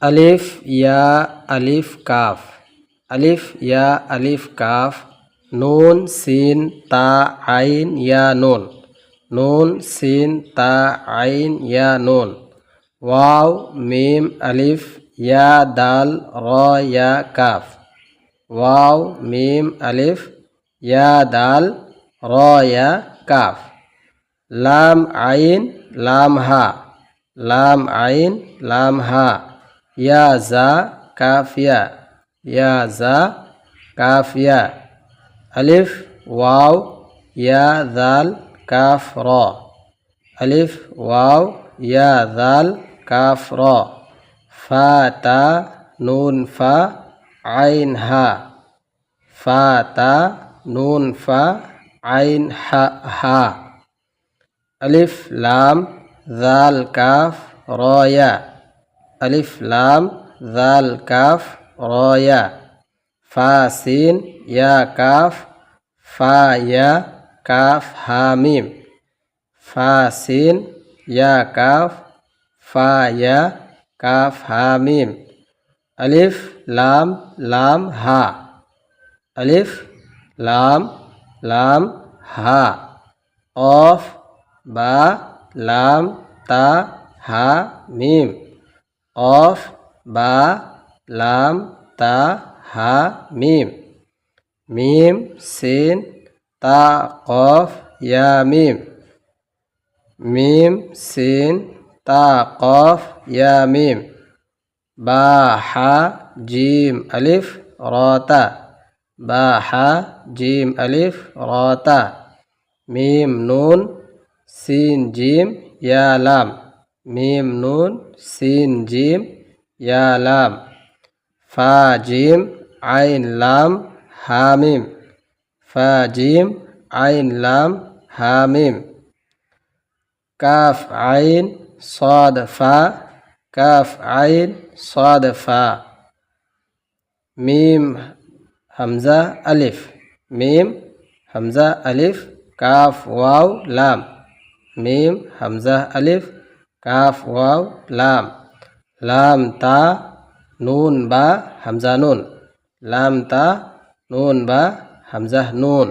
আলিফ ইয়া আলিফ calf, আলিফ ইয়া আলিফ calf, নুন scene তা আইন ইয়া নুন, নুন সিন তা আইন ইয়া নুন, ওয়াও মিম আলিফ ইয়া দাল র ইয়া কাফ, ওয়াও মিম আলিফ ইয়া দাল র ইয়া কাফ, লাম আইন লাম হা, লাম আইন লাম হা, ইয়া জা কাফিয়া, ইয়া জা কাফিয়া, আলিফ ওয়াও ইয়া দাল কাফ র, আলিফ ওয়াও ইয়া দাল কাফ র, ফা তা নুন ফা আইন হা, ফা তা নুন ফা আইন হা হা, আলিফ লাম জাল কাফ র ইয়া, আলিফ লাম জাল কাফ র ইয়া, ফা সিন ইয়া কাফ, ফা ইয়া কাফ হা মিম, ফা সিন ইয়া কাফ, ফা ইয়া কাফ হা মিম, আলিফ লাম লাম হা, আলিফ লাম লাম হা, অফ বা লাম তা হা মিম, অফ বা লাম তা হা মিম, মিম সিন তা কফ ইয়া মিম, মিম সিন তা কফ ইয়া মিম, বা হা জিম আলিফ র তা, বা হা জিম আলিফ র তা, মিম নুন সিন জিম ইয়া লাম, মিম নুন সিন জিম ইয়া লাম, ফা জিম আইন লাম হা মিম, ফা জিম আইন লাম হা মিম, কাফ আইন صاد ফা, কাফ আইন صاد ফা, মিম হামজা আলিফ, মিম হামজা আলিফ, কাফ ওয়াও লাম, মিম হামজা আলিফ, কাফ ওয়াও লাম, লাম তা নুন বা হামজা নুন, লাম তা নুন বা হামজা নুন।